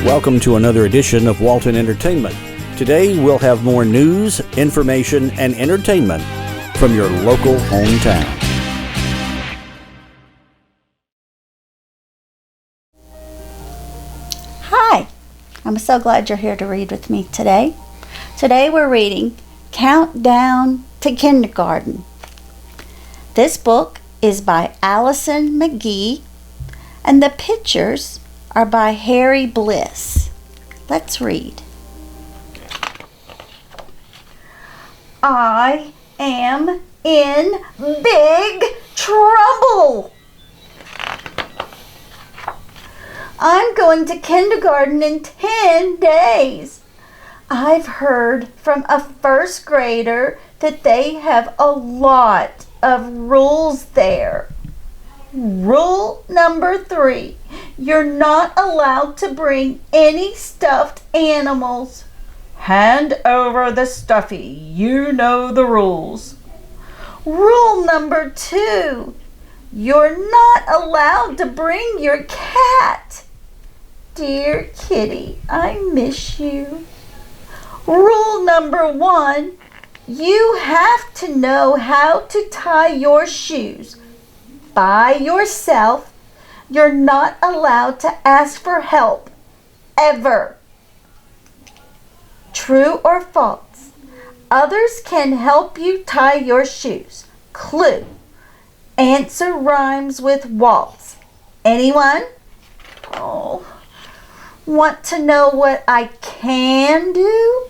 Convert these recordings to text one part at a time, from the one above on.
Welcome to another edition of Walton Entertainment. Today we'll have more news, information, and entertainment from your local hometown. Hi, I'm so glad you're here to read with me today. Today we're reading Countdown to Kindergarten. This book is by Allison McGee, and the pictures are by Harry Bliss. Let's read. I am in big trouble. I'm going to kindergarten in 10 days. I've heard from a first grader that they have a lot of rules there. Rule number 3, you're not allowed to bring any stuffed animals. Hand over the stuffy, you know the rules. Rule number 2, you're not allowed to bring your cat. Dear kitty, I miss you. Rule number 1, you have to know how to tie your shoes by yourself. You're not allowed to ask for help, ever. True or false? Others can help you tie your shoes. Clue. Answer rhymes with waltz. Anyone? Oh, want to know what I can do?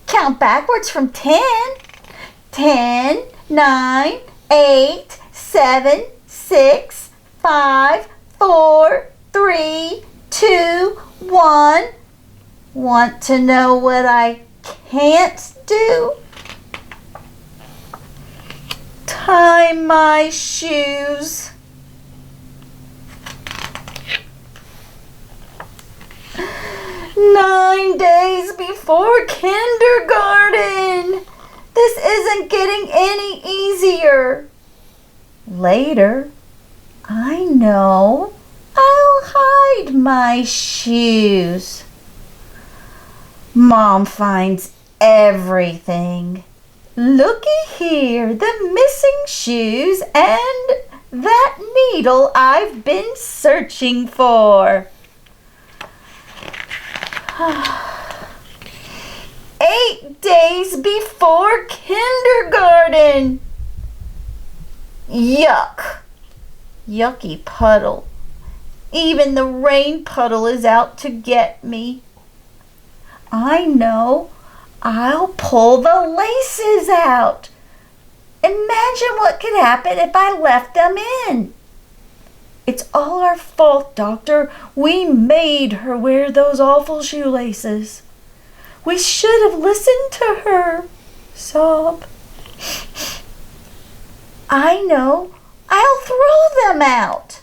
Count backwards from 10. 10, 9, 8, 7, 6, 5, 4, 3, 2, 1. Want to know what I can't do? Tie my shoes. "9 days before kindergarten. This isn't getting any easier. Later, I know, I'll hide my shoes. Mom finds everything. Looky here, the missing shoes and that needle I've been searching for. 8 days before kindergarten. Yuck. Yucky puddle. Even the rain puddle is out to get me. I know. I'll pull the laces out. Imagine what could happen if I left them in. It's all our fault, Doctor. We made her wear those awful shoelaces. We should have listened to her. Sob. I know. I'll throw them out.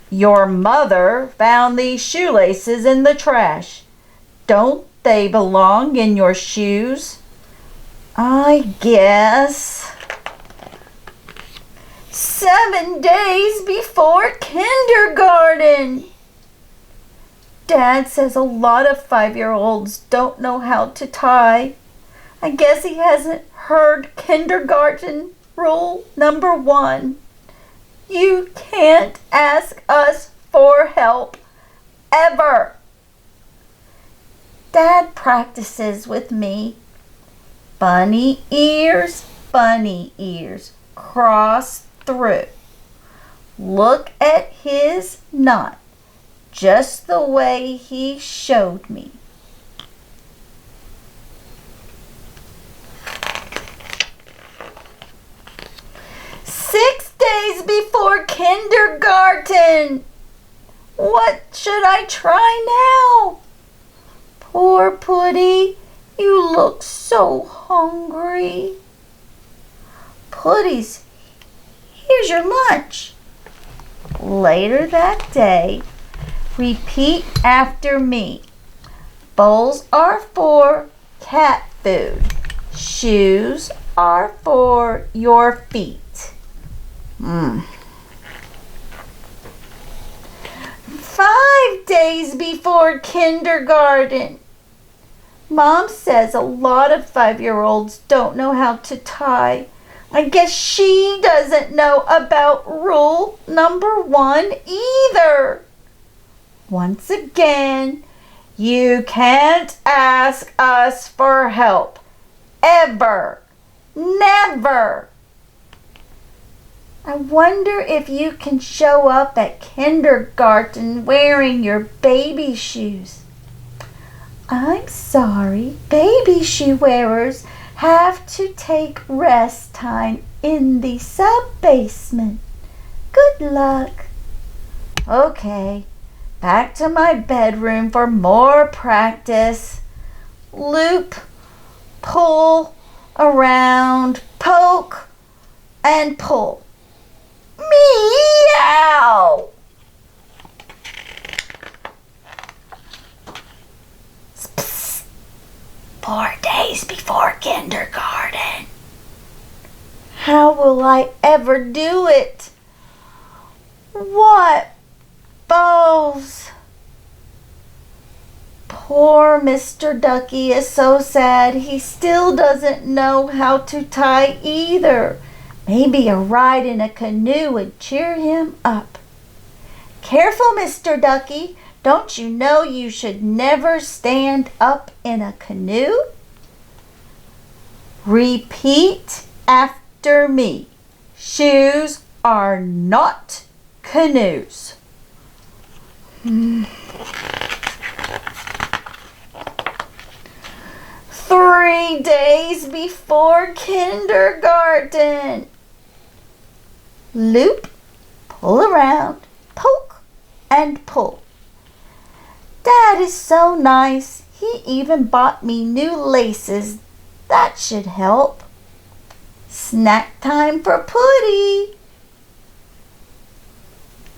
Your mother found these shoelaces in the trash. Don't they belong in your shoes? I guess. 7 days before kindergarten. Dad says a lot of 5-year-olds don't know how to tie. I guess he hasn't heard kindergarten rule number 1. You can't ask us for help, ever. Dad practices with me. Bunny ears, cross through. Look at his knot, just the way he showed me. "6 days before kindergarten. What should I try now? Poor Putty, you look so hungry. Putties, here's your lunch." Later that day, repeat after me. Bowls are for cat food. Shoes are for your feet. 5 days before kindergarten. Mom says a lot of 5-year-olds don't know how to tie. I guess she doesn't know about rule number 1 either. Once again, you can't ask us for help. Ever. Never. I wonder if you can show up at kindergarten wearing your baby shoes. I'm sorry, baby shoe wearers have to take rest time in the sub-basement. Good luck. Okay, back to my bedroom for more practice. Loop, pull, around, poke, and pull. Meow! 4 days before kindergarten. How will I ever do it? What balls? Poor Mr. Ducky is so sad. He still doesn't know how to tie either. Maybe a ride in a canoe would cheer him up. Careful, Mr. Ducky. Don't you know you should never stand up in a canoe? Repeat after me. Shoes are not canoes. 3 days before kindergarten. Loop, pull around, poke, and pull. Dad is so nice. He even bought me new laces. That should help. Snack time for Pooty.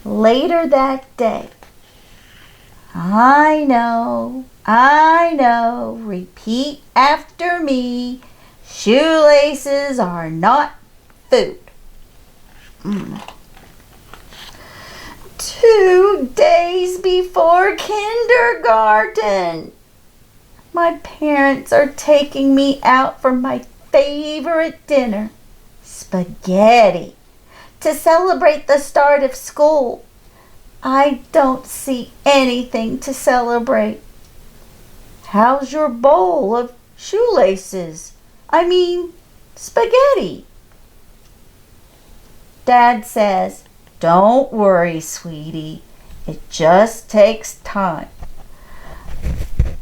Later that day. I know. Repeat after me. Shoelaces are not food. 2 days before kindergarten. My parents are taking me out for my favorite dinner, spaghetti, to celebrate the start of school. I don't see anything to celebrate. How's your bowl of shoelaces? I mean, spaghetti. Dad says, don't worry, sweetie. It just takes time.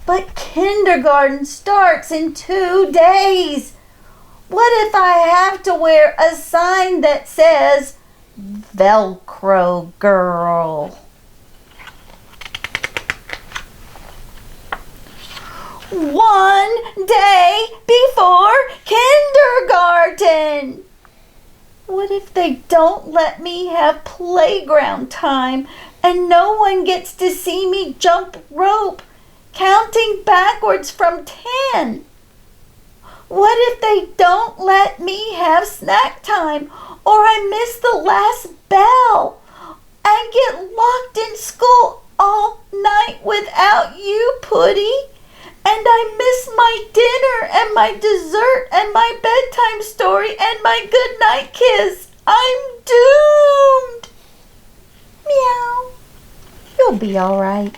But kindergarten starts in 2 days. What if I have to wear a sign that says, Velcro girl? One day before kindergarten. What if they don't let me have playground time and no one gets to see me jump rope, counting backwards from 10? What if they don't let me have snack time or I miss the last bell and get locked in school all night without you, Pooty? And I miss my dinner and my dessert and my bedtime story and my goodnight kiss. I'm doomed. Meow. You'll be all right.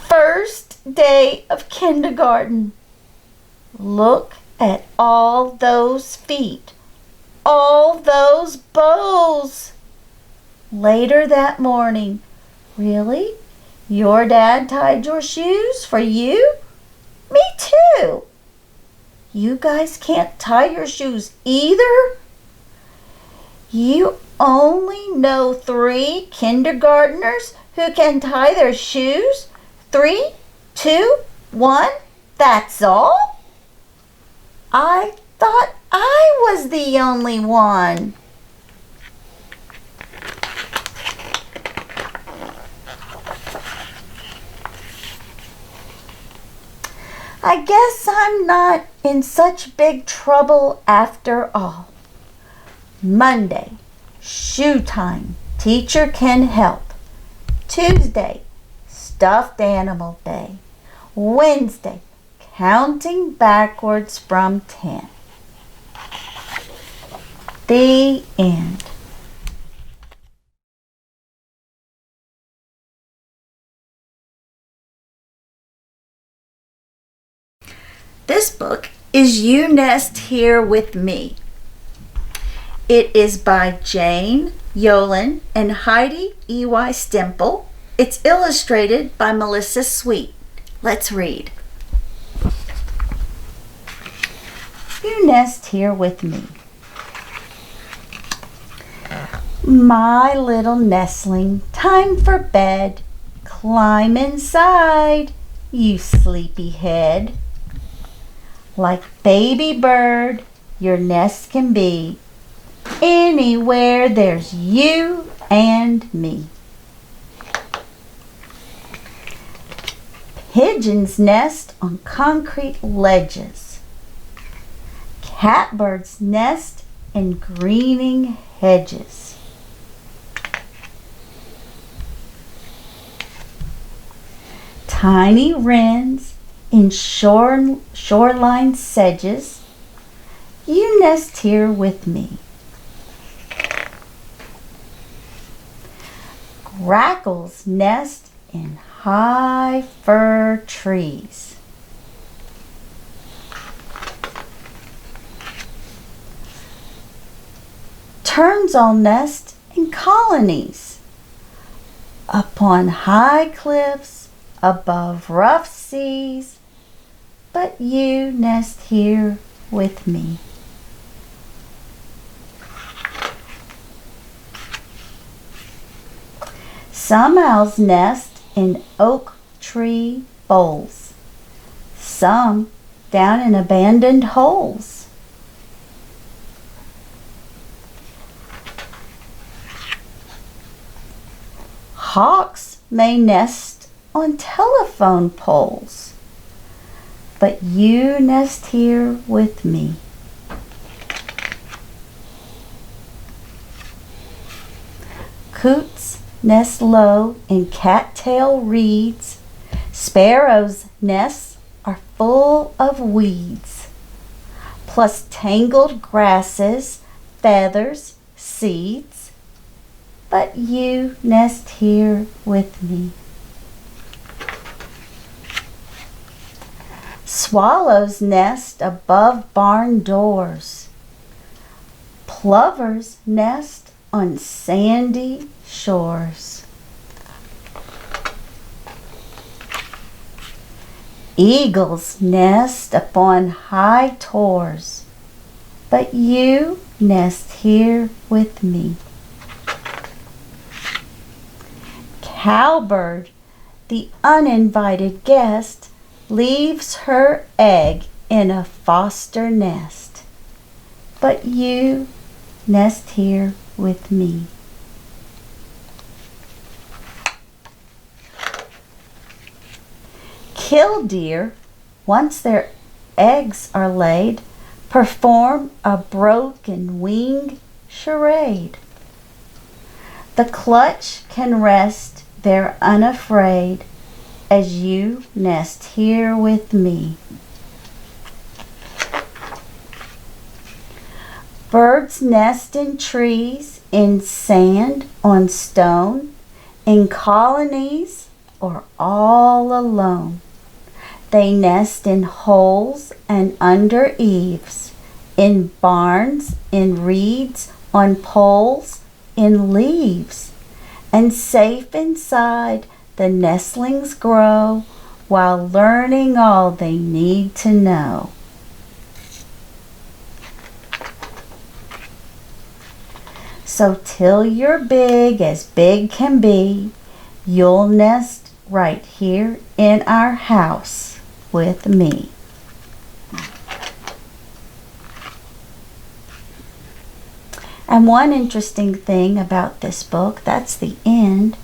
First day of kindergarten. Look at all those feet. All those bows. Later that morning. Really? Your dad tied your shoes for you? Me too. You guys can't tie your shoes either? You only know 3 kindergartners who can tie their shoes? 3, 2, 1, that's all? I thought I was the only one. I guess I'm not in such big trouble after all. Monday, shoe time, Teacher can help. Tuesday, stuffed animal day. Wednesday, counting backwards from 10. The end. This book is You Nest Here With Me. It is by Jane Yolen and Heidi E.Y. Stemple. It's illustrated by Melissa Sweet. Let's read. You nest here with me. My little nestling, time for bed. Climb inside, you sleepy head. Like baby bird, your nest can be anywhere there's you and me. Pigeons nest on concrete ledges. Catbirds nest in greening hedges. Tiny wrens in shoreline sedges. You nest here with me. Grackles nest in high fir trees. Terns all nest in colonies upon high cliffs above rough seas, but you nest here with me. Some owls nest in oak tree boles, some down in abandoned holes. Hawks may nest on telephone poles, but you nest here with me. Coots nest low in cattail reeds. Sparrows' nests are full of weeds, plus tangled grasses, feathers, seeds, but you nest here with me. Swallows nest above barn doors. Plovers nest on sandy shores. Eagles nest upon high tors, but you nest here with me. Cowbird, the uninvited guest, leaves her egg in a foster nest, but you nest here with me. Killdeer, once their eggs are laid, perform a broken wing charade. The clutch can rest there unafraid as you nest here with me. Birds nest in trees, in sand, on stone, in colonies, or all alone. They nest in holes and under eaves, in barns, in reeds, on poles, in leaves, and safe inside the nestlings grow while learning all they need to know. So till you're big as big can be, you'll nest right here in our house with me. And one interesting thing about this book, that's the end,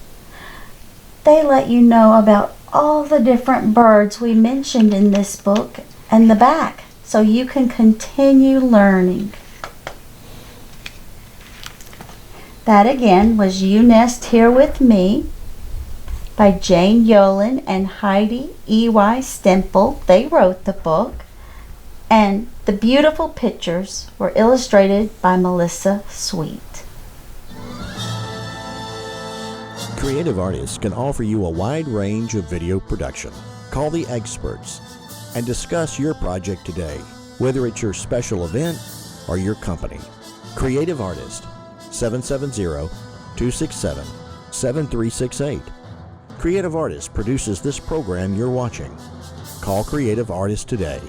they let you know about all the different birds we mentioned in this book and the back, so you can continue learning. That again was You Nest Here With Me by Jane Yolen and Heidi E.Y. Stemple. They wrote the book. And the beautiful pictures were illustrated by Melissa Sweet. Creative artists can offer you a wide range of video production. Call the experts and discuss your project today, whether it's your special event or your company. Creative Artist, 770-267-7368. Creative Artist produces this program you're watching. Call Creative Artist today,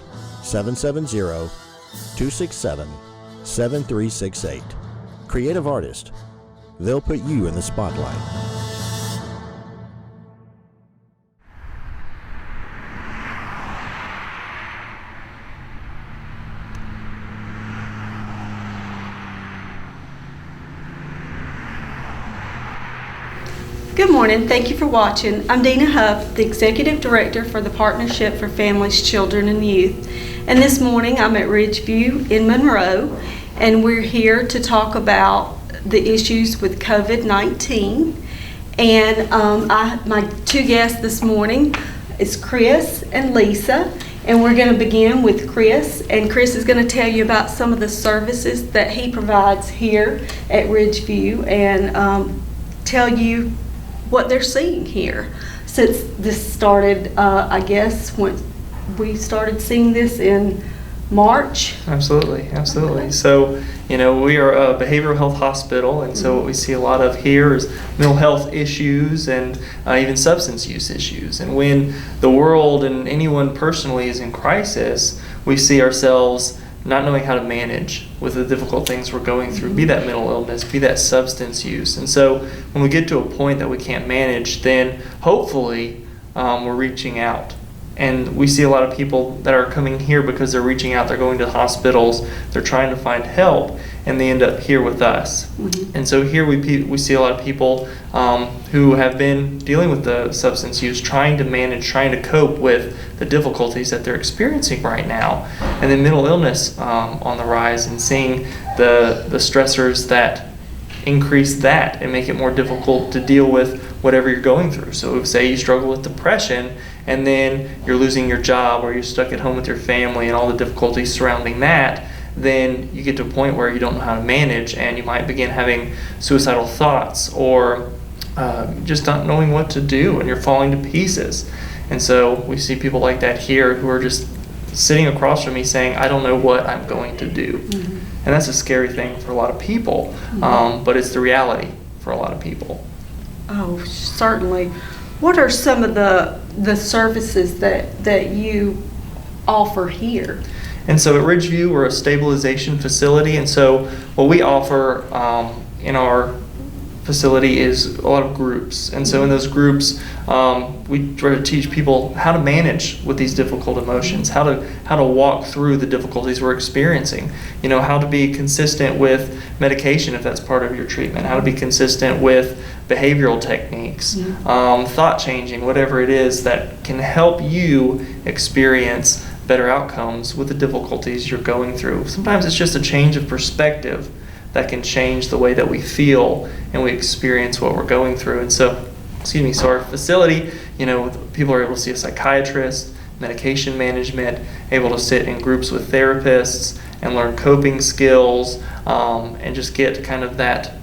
770-267-7368. Creative Artist. They'll put you in the spotlight. Good morning. Thank you for watching. I'm Dina Huff, the Executive Director for the Partnership for Families, Children, and Youth. And this morning I'm at Ridgeview in Monroe, and we're here to talk about the issues with COVID-19. And my two guests this morning is Chris and Lisa. And we're going to begin with Chris. And Chris is going to tell you about some of the services that he provides here at Ridgeview and tell you what they're seeing here since this started, I guess, when we started seeing this in March. Absolutely. So, we are a behavioral health hospital, and so what we see a lot of here is mental health issues and even substance use issues. And when the world and anyone personally is in crisis, we see ourselves not knowing how to manage with the difficult things we're going through, be that mental illness, be that substance use. And so when we get to a point that we can't manage, then hopefully we're reaching out. And we see a lot of people that are coming here because they're reaching out, they're going to hospitals, they're trying to find help, and they end up here with us. And so here we see a lot of people who have been dealing with the substance use, trying to manage, trying to cope with the difficulties that they're experiencing right now. And then mental illness on the rise, and seeing the stressors that increase that and make it more difficult to deal with whatever you're going through. So say you struggle with depression, and then you're losing your job, or you're stuck at home with your family and all the difficulties surrounding that, then you get to a point where you don't know how to manage, and you might begin having suicidal thoughts, or just not knowing what to do, and you're falling to pieces. And so we see people like that here who are just sitting across from me saying, I don't know what I'm going to do. And that's a scary thing for a lot of people, but it's the reality for a lot of people. Oh, certainly. What are some of the services that you offer here? And so at Ridgeview, we're a stabilization facility, and so what we offer in our facility is a lot of groups. And so in those groups, we try to teach people how to manage with these difficult emotions, how to walk through the difficulties we're experiencing, how to be consistent with medication if that's part of your treatment, how to be consistent with behavioral techniques, thought changing, whatever it is that can help you experience better outcomes with the difficulties you're going through. Sometimes it's just a change of perspective that can change the way that we feel and we experience what we're going through. And so, our facility, people are able to see a psychiatrist, medication management, able to sit in groups with therapists and learn coping skills, and just get kind of that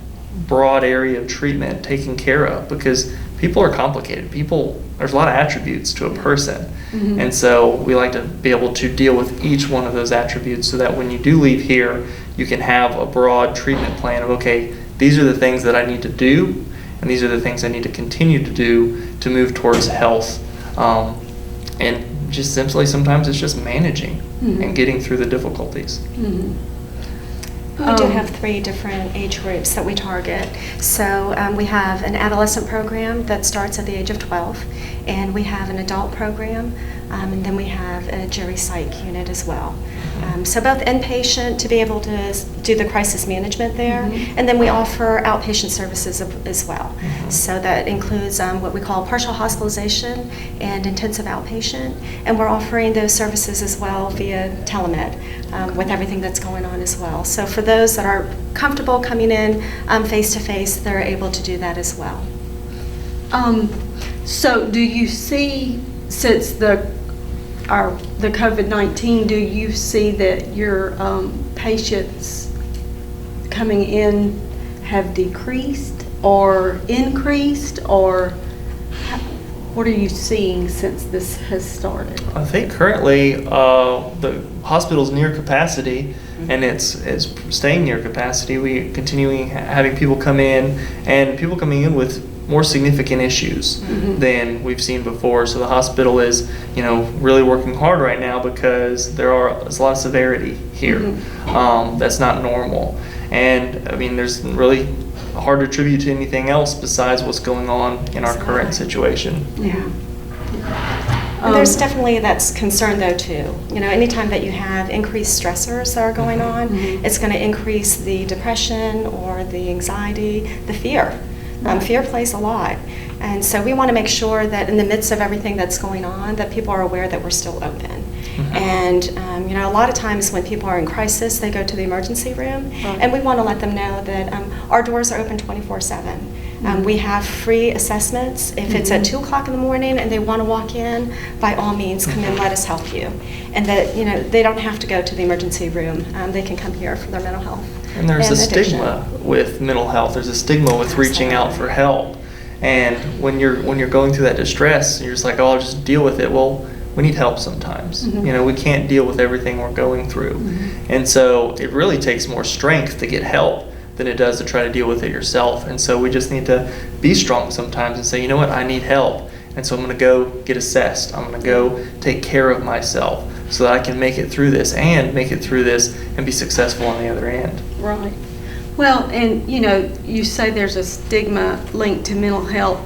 broad area of treatment taken care of, because people are complicated. There's a lot of attributes to a person. And so we like to be able to deal with each one of those attributes so that when you do leave here, you can have a broad treatment plan of, okay, these are the things that I need to do, and these are the things I need to continue to do to move towards health. And just simply, sometimes it's just managing and getting through the difficulties. We do have 3 different age groups that we target. So we have an adolescent program that starts at the age of 12, and we have an adult program, and then we have a geri psych unit as well. So both inpatient to be able to do the crisis management there, and then we offer outpatient services as well. So that includes what we call partial hospitalization and intensive outpatient, and we're offering those services as well via telemed with everything that's going on as well. So for those that are comfortable coming in face-to-face, they're able to do that as well. So do you see, since the COVID-19, do you see that your patients coming in have decreased or increased, or what are you seeing since this has started? I think currently the hospital's near capacity, and it's staying near capacity. We continuing having people come in, and people coming in with more significant issues than we've seen before. So the hospital is, really working hard right now because there's a lot of severity here. That's not normal. And I mean, there's really hard to attribute to anything else besides what's going on in our current situation. Yeah. And there's definitely that's concern though too. Anytime that you have increased stressors that are going on, it's going to increase the depression or the anxiety, the fear. Fear plays a lot. And so we want to make sure that in the midst of everything that's going on, that people are aware that we're still open. And, a lot of times when people are in crisis, they go to the emergency room. And we want to let them know that our doors are open 24/7. We have free assessments. If it's at 2 o'clock in the morning and they want to walk in, by all means, come in, let us help you. And that, they don't have to go to the emergency room. They can come here for their mental health. And there's a addiction. stigma with mental health. There's a stigma with reaching out for help. And when you're going through that distress, you're just like, oh, I'll just deal with it. Well, we need help sometimes. We can't deal with everything we're going through. And so it really takes more strength to get help than it does to try to deal with it yourself. And so we just need to be strong sometimes and say, you know what, I need help. And so I'm going to go get assessed. I'm going to go take care of myself so that I can make it through this and be successful on the other end. Right. Well, and you say there's a stigma linked to mental health.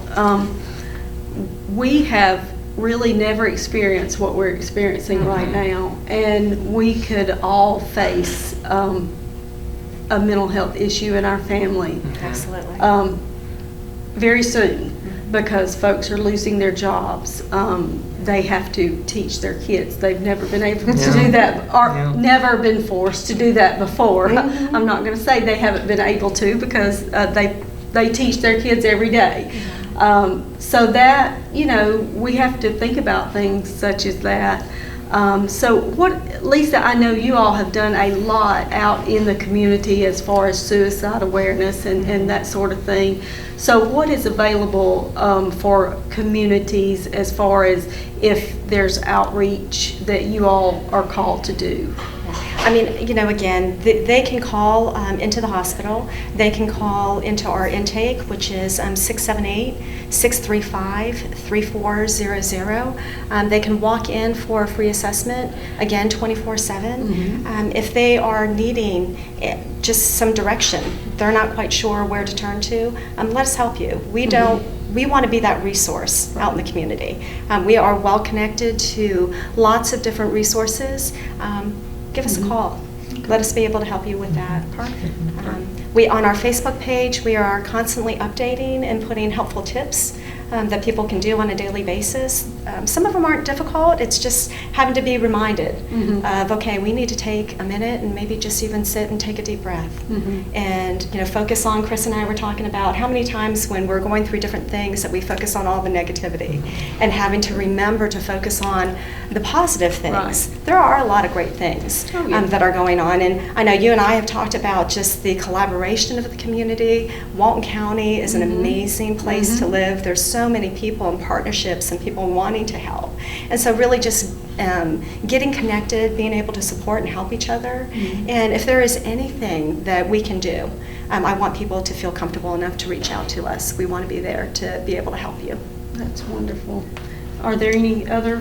We have really never experienced what we're experiencing right now, and we could all face a mental health issue in our family. Absolutely. Very soon, because folks are losing their jobs. They have to teach their kids. They've never been able to do that, or never been forced to do that before. I'm not going to say they haven't been able to, because they teach their kids every day. So that, we have to think about things such as that. So Lisa, I know you all have done a lot out in the community as far as suicide awareness and that sort of thing. So what is available for communities as far as if there's outreach that you all are called to do? I mean, again, they can call into the hospital. They can call into our intake, which is 678-635-3400. They can walk in for a free assessment, again, 24/7. If they are needing just some direction, they're not quite sure where to turn to, let us help you. We want to be that resource out in the community. We are well connected to lots of different resources. Give us a call. Let us be able to help you with that. We on our Facebook page, we are constantly updating and putting helpful tips that people can do on a daily basis. Some of them aren't difficult. It's just having to be reminded of, okay, we need to take a minute and maybe just even sit and take a deep breath and focus on. Chris and I were talking about how many times when we're going through different things that we focus on all the negativity and having to remember to focus on the positive things. Right. There are a lot of great things that are going on, and I know you and I have talked about just the collaboration of the community. Walton County is an amazing place to live. There's so many people and partnerships and people wanting to help, and so really just getting connected, being able to support and help each other. And if there is anything that we can do, I want people to feel comfortable enough to reach out to us. We want to be there to be able to help you. That's wonderful. Are there any other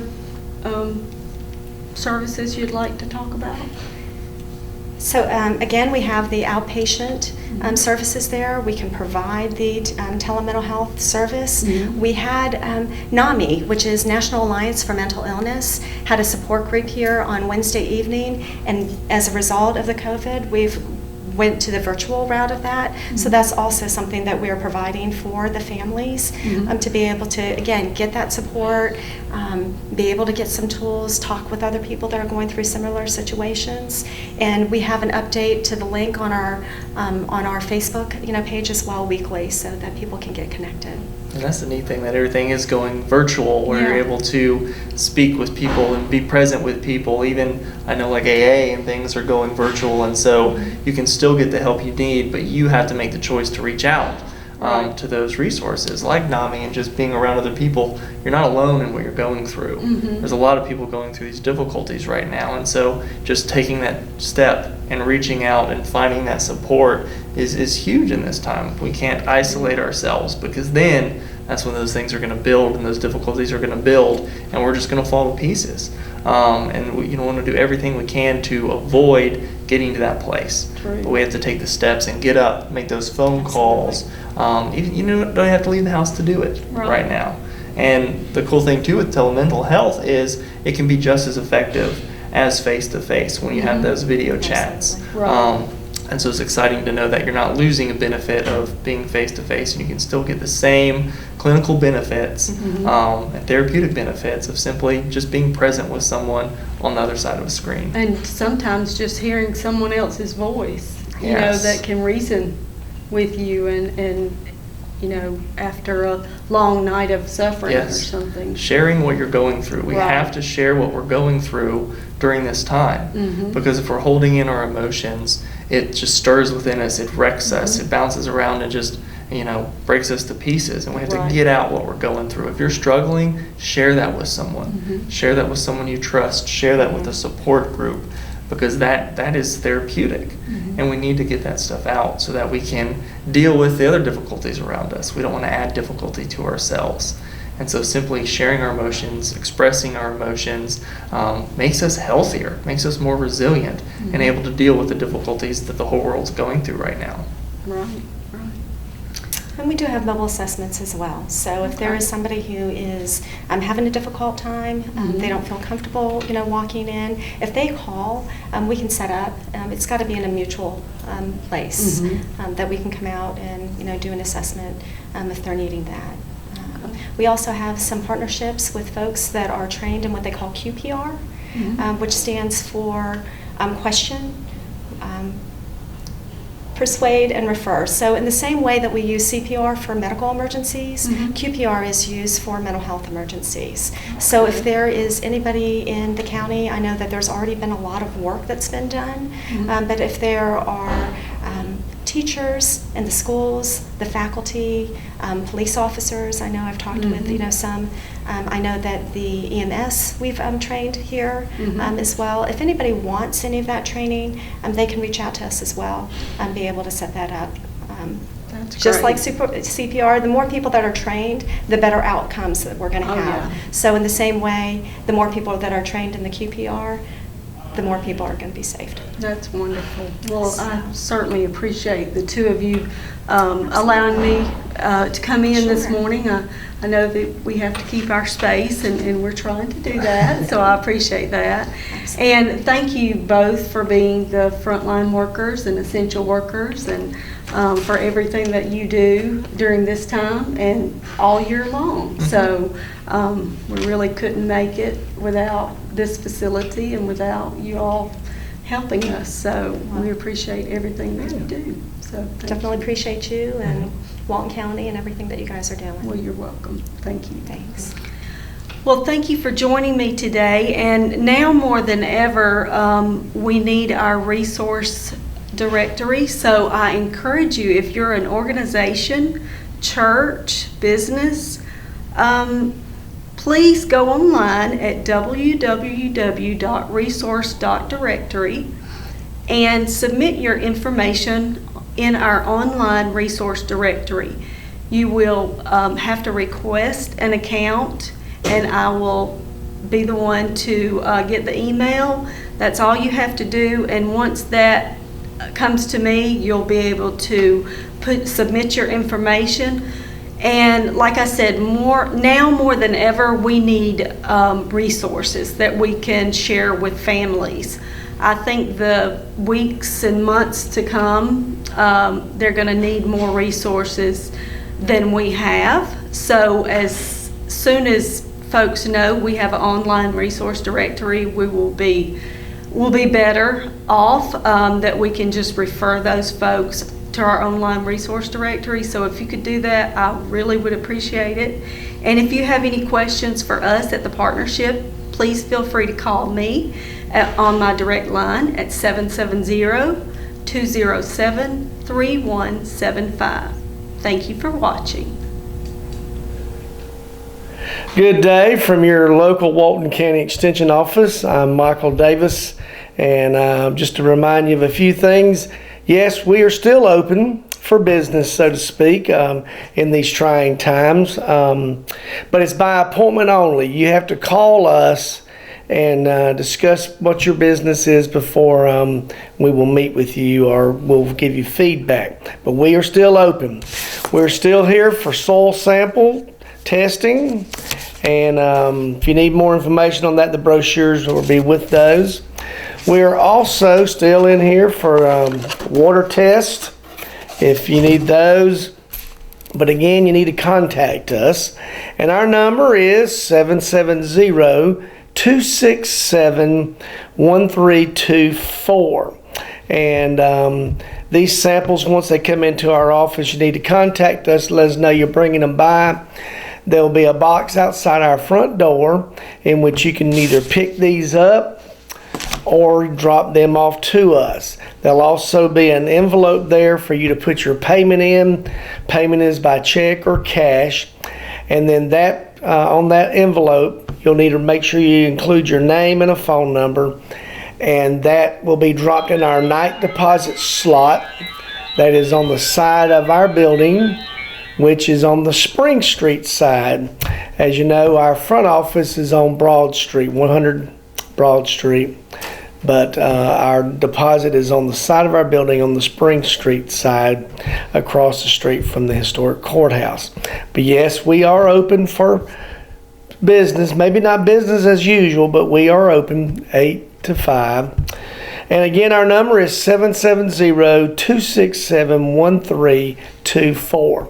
services you'd like to talk about? So again, we have the outpatient services there. We can provide the telemental health service. Mm-hmm. We had NAMI, which is National Alliance for Mental Illness, had a support group here on Wednesday evening, and as a result of the COVID, we've went to the virtual route of that. So that's also something that we are providing for the families, to be able to, again, get that support, be able to get some tools, talk with other people that are going through similar situations. And we have an update to the link on our Facebook page as well weekly, so that people can get connected. And that's the neat thing, that everything is going virtual, where you're able to speak with people and be present with people. Even, I know, like AA and things are going virtual, and so you can still get the help you need, but you have to make the choice to reach out to those resources like NAMI, and just being around other people. You're not alone in what you're going through. There's a lot of people going through these difficulties right now, and so just taking that step and reaching out and finding that support is huge in this time. We can't isolate ourselves, because then that's when those things are going to build, and those difficulties are going to build, and we're just going to fall to pieces. And we want to do everything we can to avoid getting to that place. True. But we have to take the steps and get up, make those phone calls. Even, you don't have to leave the house to do it right now. And the cool thing too with telemental health is it can be just as effective as face-to-face when you have those video chats. And so it's exciting to know that you're not losing a benefit of being face-to-face, and you can still get the same clinical benefits and therapeutic benefits of simply just being present with someone on the other side of a screen. And sometimes just hearing someone else's voice, you know, Yes. that can reason with you, and you know, after a long night of suffering or something. Sharing what you're going through. We Right. have to share what we're going through during this time. Because if we're holding in our emotions, it just stirs within us, it wrecks us, it bounces around and just, breaks us to pieces. And we have to get out what we're going through. If you're struggling, share that with someone. Share that with someone you trust. Share that with a support group, because that is therapeutic. And we need to get that stuff out so that we can deal with the other difficulties around us. We don't want to add difficulty to ourselves. And so simply sharing our emotions, expressing our emotions, makes us healthier, makes us more resilient, and able to deal with the difficulties that the whole world's going through right now. Right. And we do have mobile assessments as well. So if there is somebody who is having a difficult time, they don't feel comfortable, walking in, if they call, we can set up. It's got to be in a mutual place that we can come out and do an assessment if they're needing that. We also have some partnerships with folks that are trained in what they call QPR, which stands for question, persuade, and refer. So in the same way that we use CPR for medical emergencies, QPR is used for mental health emergencies. So if there is anybody in the county, I know that there's already been a lot of work that's been done, but if there are teachers in the schools, the faculty, police officers, I know I've talked with some. I know that the EMS we've trained here as well. If anybody wants any of that training, they can reach out to us as well and be able to set that up. That's Just great. like CPR, the more people that are trained, the better outcomes that we're going to have. So in the same way, the more people that are trained in the QPR, the more people are going to be saved. That's wonderful. Well, I certainly appreciate the two of you allowing me to come in this morning. I know that we have to keep our space, and we're trying to do that, so I appreciate that. And thank you both for being the frontline workers and essential workers, and for everything that you do during this time and all year long. So we really couldn't make it without this facility and without you all helping us. So we appreciate everything that you do. So Definitely appreciate you and Walton County and everything that you guys are doing. Well, you're welcome. Thank you. Thanks. Well, thank you for joining me today. And now more than ever, we need our resource directory. So I encourage you, if you're an organization, church, business, please go online at www.resource.directory and submit your information in our online resource directory. You will have to request an account, and I will be the one to get the email. That's all you have to do, and once that comes to me, you'll be able to submit your information. And like I said, more than ever, we need resources that we can share with families. I think the weeks and months to come, they're going to need more resources than we have. So as soon as folks know we have an online resource directory, we'll be better off, that we can just refer those folks to our online resource directory. So if you could do that, I really would appreciate it. And if you have any questions for us at the partnership, please feel free to call me on my direct line at 770-207-3175. Thank you for watching. Good day from your local Walton County Extension Office. I'm Michael Davis, and just to remind you of a few things, yes, we are still open for business, so to speak, in these trying times, but it's by appointment only. You have to call us and discuss what your business is before we will meet with you or we'll give you feedback. But we are still open. We're still here for soil sample testing, and if you need more information on that, the brochures will be with those. We're also still in here for water tests if you need those. But again, you need to contact us, and our number is 770-267-1324. And these samples, once they come into our office, you need to contact us, let us know you're bringing them by. There'll be a box outside our front door in which you can either pick these up or drop them off to us. There'll also be an envelope there for you to put your payment in. Payment is by check or cash. And then that on that envelope, you'll need to make sure you include your name and a phone number. And that will be dropped in our night deposit slot that is on the side of our building, which is on the Spring Street side. As you know, our front office is on Broad Street, 100 Broad Street, but our deposit is on the side of our building on the Spring Street side across the street from the historic courthouse. But yes, we are open for business, maybe not business as usual, but we are open 8 to 5. And again, our number is 770-267-1324.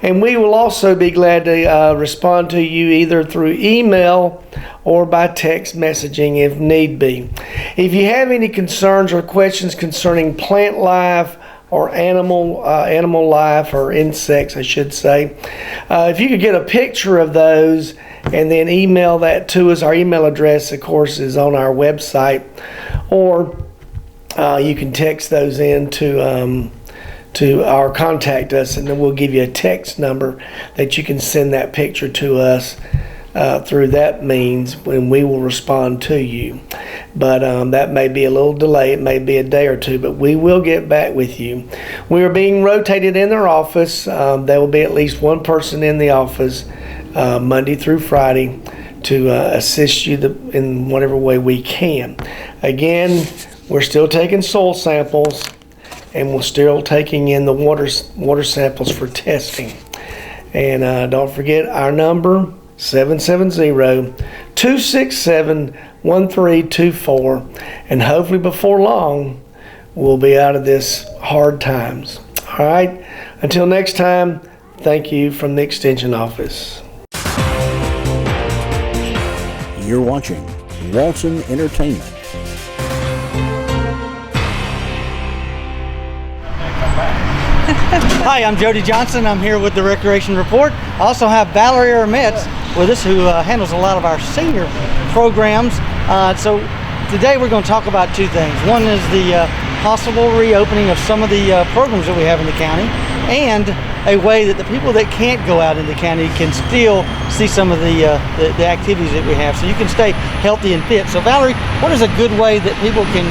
And we will also be glad to respond to you either through email or by text messaging if need be. If you have any concerns or questions concerning plant life or animal life, or insects, I should say, if you could get a picture of those and then email that to us. Our email address, of course, is on our website, or you can text those in to our contact us, and then we'll give you a text number that you can send that picture to us through that means, when we will respond to you. But that may be a little delay. It may be a day or two, but we will get back with you. We are being rotated in our office. There will be at least one person in the office Monday through Friday to assist you in whatever way we can. Again, we're still taking soil samples, and we're still taking in the water samples for testing. And don't forget our number, 770-267-1324. And hopefully before long, we'll be out of this hard times. All right? Until next time, thank you from the Extension Office. You're watching Walton Entertainment. Hi, I'm Jody Johnson. I'm here with the Recreation Report. I also have Valerie Ermetz with us, who handles a lot of our senior programs. So today we're going to talk about two things. One is the possible reopening of some of the programs that we have in the county, and a way that the people that can't go out in the county can still see some of the activities that we have, so you can stay healthy and fit. So Valerie, what is a good way that people can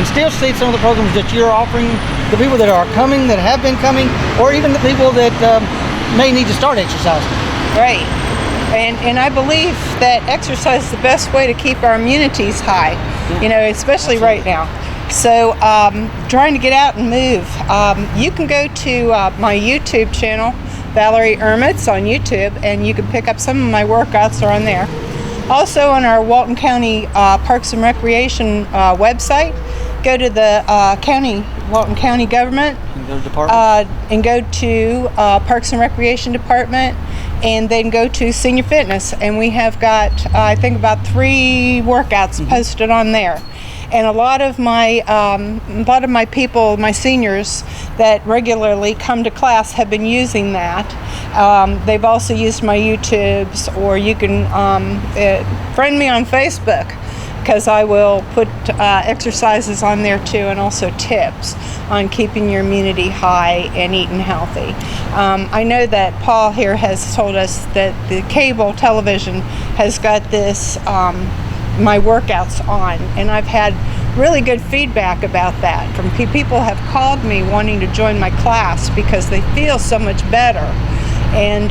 still see some of the programs that you're offering, the people that are coming, that have been coming, or even the people that may need to start exercising? Right. And I believe that exercise is the best way to keep our immunities high, you know, especially right now. So trying to get out and move. You can go to my YouTube channel, Valerie Ermitz on YouTube, and you can pick up some of my workouts are on there. Also on our Walton County Parks and Recreation website, go to the Walton County government And go to departments. and go to Parks and Recreation Department, and then go to Senior Fitness, and we have got I think about 3 workouts posted on there. And a lot of my people, my seniors that regularly come to class, have been using that. They've also used my YouTubes, or you can friend me on Facebook, because I will put exercises on there too, and also tips on keeping your immunity high and eating healthy. I know that Paul here has told us that the cable television has got this my workouts on, and I've had really good feedback about that from people have called me wanting to join my class because they feel so much better, and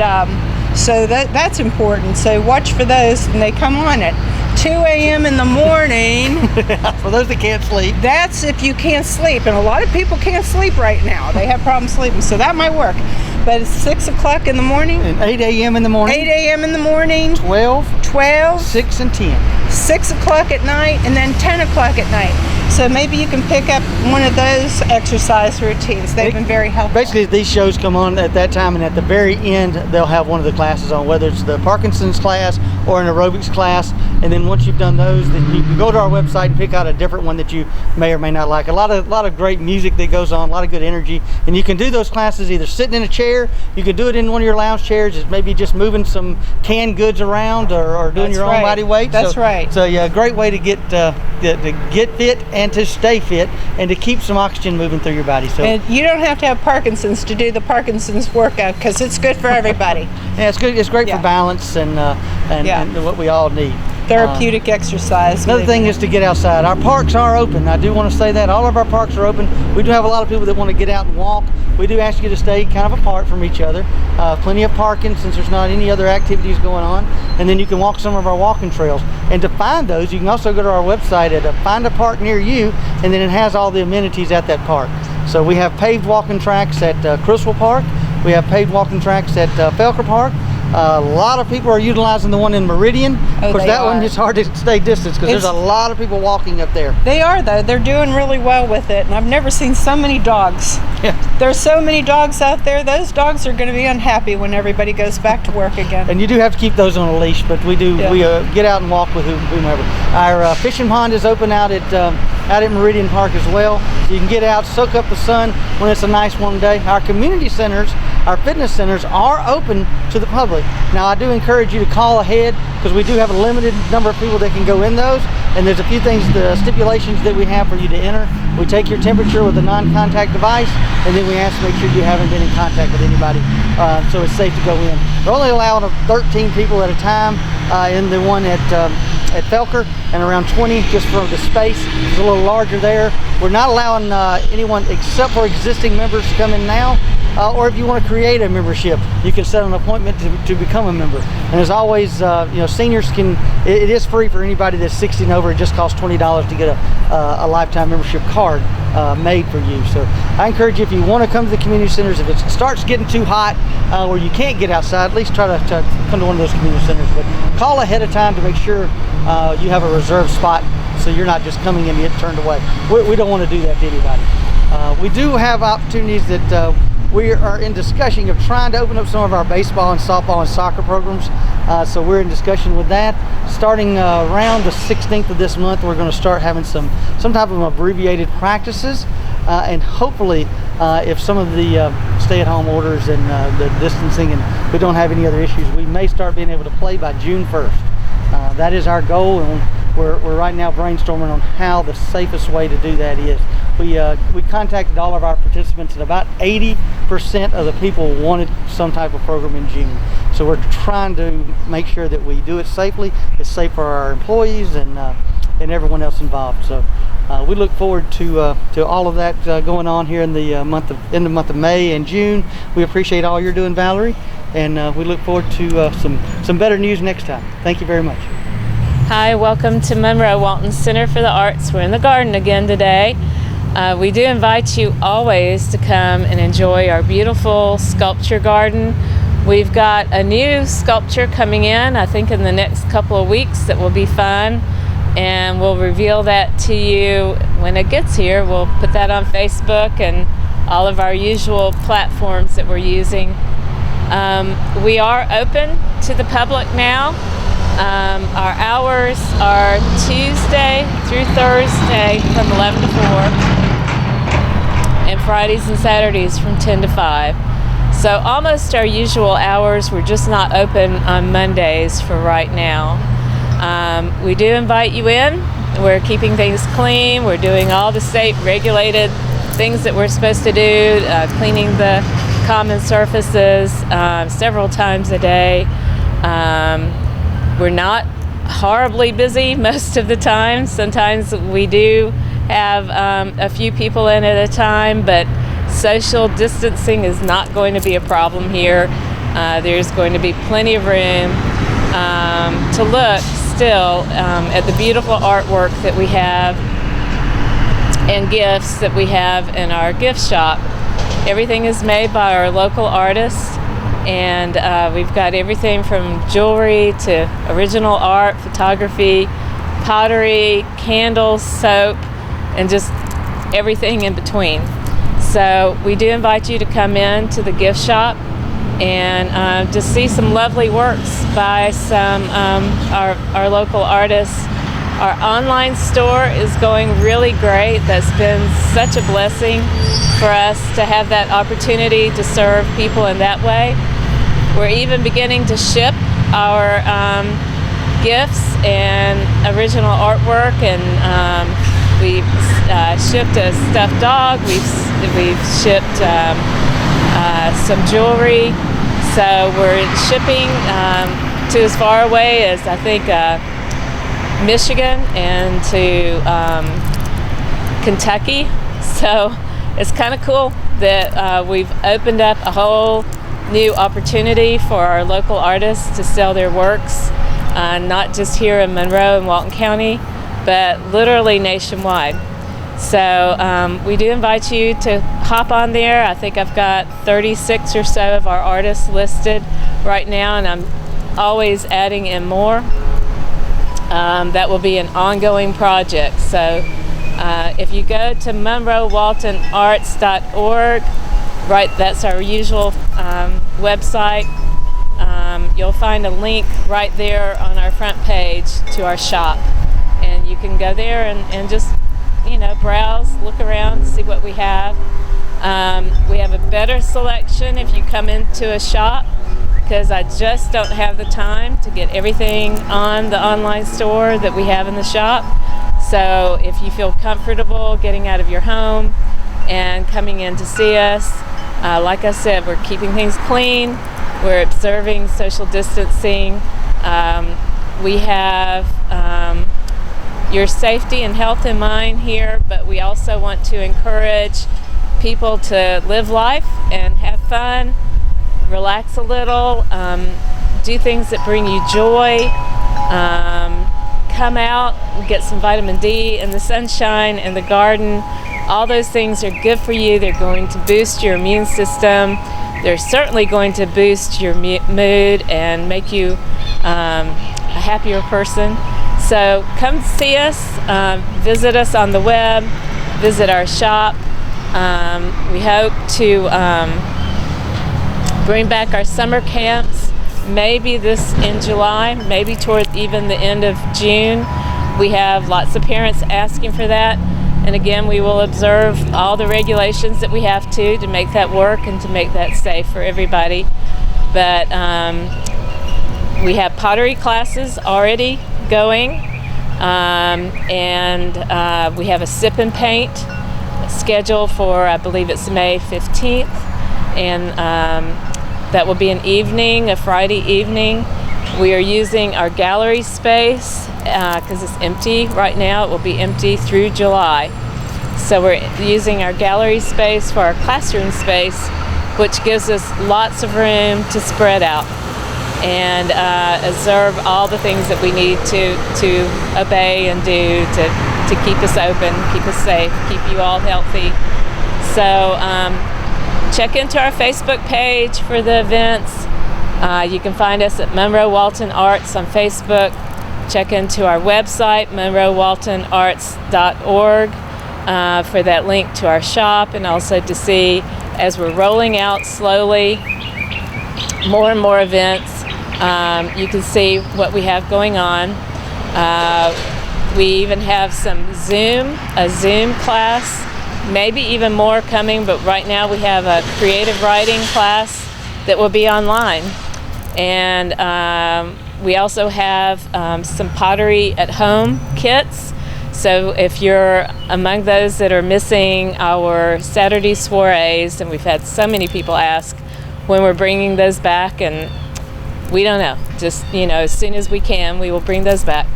so that's important. So watch for those, and they come on at 2 a.m. in the morning. For those that can't sleep. That's if you can't sleep, and a lot of people can't sleep right now. They have problems sleeping, so that might work. But it's 6 o'clock in the morning. And 8 a.m. in the morning. 8 a.m. in the morning. 12, 6, and 10. 6 o'clock at night, and then 10 o'clock at night. So maybe you can pick up one of those exercise routines. They've been very helpful. Basically, these shows come on at that time, and at the very end, they'll have one of the classes on, whether it's the Parkinson's class or an aerobics class. And then once you've done those, then you can go to our website and pick out a different one that you may or may not like. A lot of great music that goes on, a lot of good energy, and you can do those classes either sitting in a chair. You can do it in one of your lounge chairs, just maybe just moving some canned goods around, or doing your own body weight. That's right. So yeah, great way to get fit and to stay fit and to keep some oxygen moving through your body. So And you don't have to have Parkinson's to do the Parkinson's workout, because it's good for everybody. yeah, it's good. It's great Yeah. for balance and what we all need. Therapeutic exercise. Another thing is to get outside. Our parks are open. I do want to say that all of our parks are open. We do have a lot of people that want to get out and walk. We do ask you to stay kind of apart from each other. Plenty of parking, since there's not any other activities going on. And then you can walk some of our walking trails. And to find those, you can also go to our website at find a park near you, and then it has all the amenities at that park. So we have paved walking tracks at Criswell Park. We have paved walking tracks at Felker Park. A lot of people are utilizing the one in Meridian. Of course, that one is hard to stay distance because there's a lot of people walking up there. They are, though. They're doing really well with it, and I've never seen so many dogs. Yeah. There's so many dogs out there. Those dogs are going to be unhappy when everybody goes back to work again. And you do have to keep those on a leash, but we do. Yeah. We get out and walk with whomever. Our fishing pond is open out at Meridian Park as well, so you can get out, soak up the sun when it's a nice warm day. Our community centers, our fitness centers, are open to the public. Now, I do encourage you to call ahead, because we do have a limited number of people that can go in those, and there's a few things, the stipulations that we have for you to enter. We take your temperature with a non-contact device, and then we ask to make sure you haven't been in contact with anybody, so it's safe to go in. We're only allowing 13 people at a time in the one at Felker, and around 20 just for the space. It's a little larger there. We're not allowing anyone except for existing members to come in now, or if you want to create a membership, you can set an appointment to become a member. And as always, seniors can, it is free for anybody that's 60 and over. It just costs $20 to get a lifetime membership card made for you. So I encourage you, if you want to come to the community centers, if it starts getting too hot where you can't get outside, at least try to come to one of those community centers. But call ahead of time to make sure you have a reserved spot, so you're not just coming in and get turned away. We don't want to do that to anybody. We do have opportunities that we are in discussion of trying to open up some of our baseball and softball and soccer programs. So we're in discussion with that. Starting around the 16th of this month, we're going to start having some type of abbreviated practices. And hopefully, if some of the stay-at-home orders and the distancing, and we don't have any other issues, we may start being able to play by June 1st. That is our goal, and we're right now brainstorming on how the safest way to do that is. We contacted all of our participants, and about 80% of the people wanted some type of program in June. So we're trying to make sure that we do it safely. It's safe for our employees and everyone else involved. So we look forward to all of that going on here in the month of May and June. We appreciate all you're doing, Valerie, and we look forward to some better news next time. Thank you very much. Hi, welcome to Monroe Walton Center for the Arts. We're in the garden again today. We do invite you always to come and enjoy our beautiful sculpture garden. We've got a new sculpture coming in, I think in the next couple of weeks, that will be fun, and we'll reveal that to you when it gets here. We'll put that on Facebook and all of our usual platforms that we're using. We are open to the public now. Our hours are Tuesday through Thursday from 11 to 4, and Fridays and Saturdays from 10 to 5. So almost our usual hours. We're just not open on Mondays for right now. We do invite you in. We're keeping things clean. We're doing all the state regulated things that we're supposed to do, cleaning the common surfaces several times a day. We're not horribly busy most of the time. Sometimes we do have a few people in at a time, but social distancing is not going to be a problem here. There's going to be plenty of room to look still at the beautiful artwork that we have and gifts that we have in our gift shop. Everything is made by our local artists, and we've got everything from jewelry to original art, photography, pottery, candles, soap, and just everything in between. So we do invite you to come in to the gift shop and just see some lovely works by some our local artists. Our online store is going really great. That's been such a blessing for us to have that opportunity to serve people in that way. We're even beginning to ship our gifts and original artwork, and we've shipped a stuffed dog. We've shipped some jewelry. So we're shipping to as far away as I think Michigan and to Kentucky. So it's kind of cool that we've opened up a whole new opportunity for our local artists to sell their works, not just here in Monroe and Walton County, but literally nationwide. So we do invite you to hop on there. I think I've got 36 or so of our artists listed right now, and I'm always adding in more. That will be an ongoing project. So if you go to MonroeWaltonArts.org, right, that's our usual website, you'll find a link right there on our front page to our shop, and you can go there and just browse, look around, see what we have. We have a better selection if you come into a shop, because I just don't have the time to get everything on the online store that we have in the shop. So if you feel comfortable getting out of your home and coming in to see us, like I said, we're keeping things clean. We're observing social distancing. We have your safety and health in mind here, but we also want to encourage people to live life and have fun, relax a little, do things that bring you joy, come out and get some vitamin D in the sunshine and the garden. All those things are good for you. They're going to boost your immune system. They're certainly going to boost your mood and make you a happier person. So come see us, visit us on the web, visit our shop. We hope to bring back our summer camps, maybe this in July, maybe toward even the end of June. We have lots of parents asking for that. And again, we will observe all the regulations that we have to make that work and to make that safe for everybody. But we have pottery classes already going, and we have a sip and paint scheduled for, I believe it's May 15th, and that will be an evening, a Friday evening. We are using our gallery space because it's empty right now. It will be empty through July. So we're using our gallery space for our classroom space, which gives us lots of room to spread out. and observe all the things that we need to obey and do to keep us open, keep us safe, keep you all healthy. So check into our Facebook page for the events. You can find us at Monroe Walton Arts on Facebook. Check into our website, monroewaltonarts.org, for that link to our shop, and also to see, as we're rolling out slowly more and more events, you can see what we have going on. We even have a Zoom class, maybe even more coming, but right now we have a creative writing class that will be online. And we also have some pottery at home kits. So if you're among those that are missing our Saturday soirees, and we've had so many people ask when we're bringing those back, and we don't know, just as soon as we can, we will bring those back.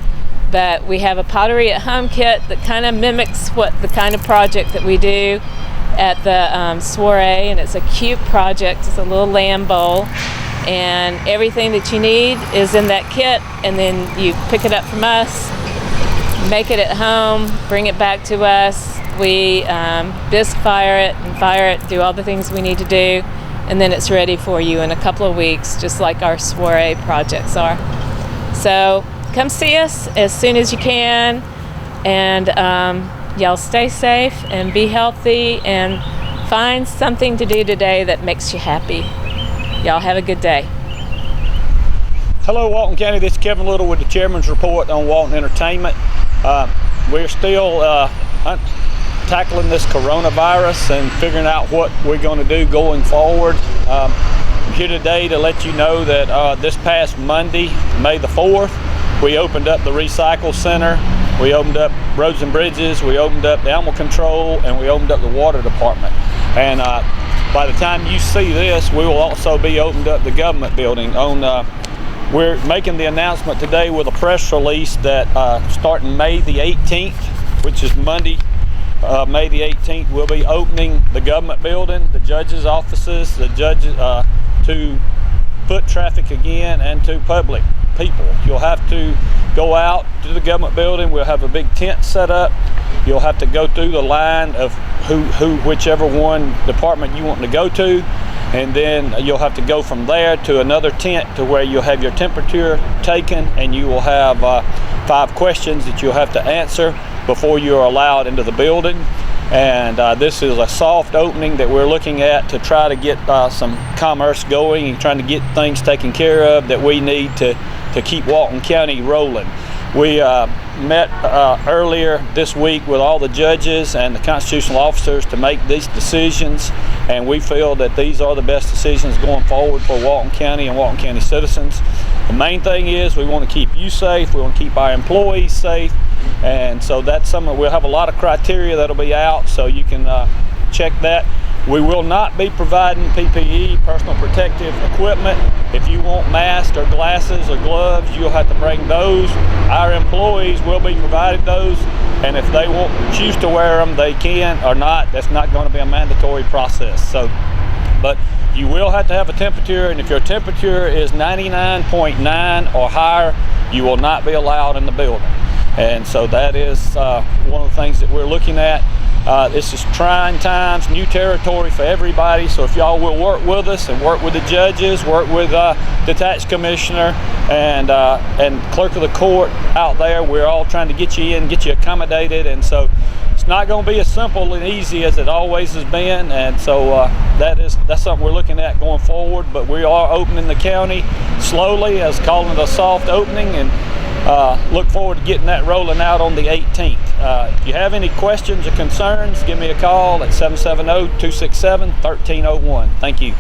But we have a pottery at home kit that kind of mimics the kind of project that we do at the soiree, and it's a cute project. It's a little lamb bowl, and everything that you need is in that kit, and then you pick it up from us, make it at home, bring it back to us. We bisque fire it, do all the things we need to do, and then it's ready for you in a couple of weeks, just like our soiree projects are. So come see us as soon as you can, and y'all stay safe and be healthy and find something to do today that makes you happy. Y'all have a good day. Hello Walton County, this is Kevin Little with the Chairman's Report on Walton Entertainment. We're still tackling this coronavirus and figuring out what we're going to do going forward. I'm here today to let you know that this past Monday, May the 4th, we opened up the Recycle Center, we opened up Roads and Bridges, we opened up the Animal Control, and we opened up the Water Department. And by the time you see this, we will also be opened up the government building. We're making the announcement today with a press release that starting May the 18th, which is Monday, May the 18th, we'll be opening the government building, the judges' offices, the judges to foot traffic again, and to public people. You'll have to go out to the government building. We'll have a big tent set up. You'll have to go through the line of whichever one department you want to go to, and then you'll have to go from there to another tent to where you'll have your temperature taken, and you will have 5 questions that you'll have to answer before you're allowed into the building. And this is a soft opening that we're looking at to try to get some commerce going and trying to get things taken care of that we need to keep Walton County rolling. We met earlier this week with all the judges and the constitutional officers to make these decisions, and we feel that these are the best decisions going forward for Walton County and Walton County citizens. The main thing is we want to keep you safe, we want to keep our employees safe, and so that's something. We'll have a lot of criteria that'll be out, so you can check that. We will not be providing PPE, personal protective equipment. If you want masks or glasses or gloves, you'll have to bring those. Our employees will be provided those, and if they choose to wear them, they can or not. That's not going to be a mandatory process. So, but you will have to have a temperature, and if your temperature is 99.9 or higher, you will not be allowed in the building. And so that is one of the things that we're looking at. This is trying times, new territory for everybody, so if y'all will work with us and work with the judges, work with the tax commissioner and clerk of the court out there, we're all trying to get you in, get you accommodated, and so it's not going to be as simple and easy as it always has been, and so that's something we're looking at going forward. But we are opening the county slowly, as calling it a soft opening, and look forward to getting that rolling out on the 18th. If you have any questions or concerns, give me a call at 770-267-1301. Thank you.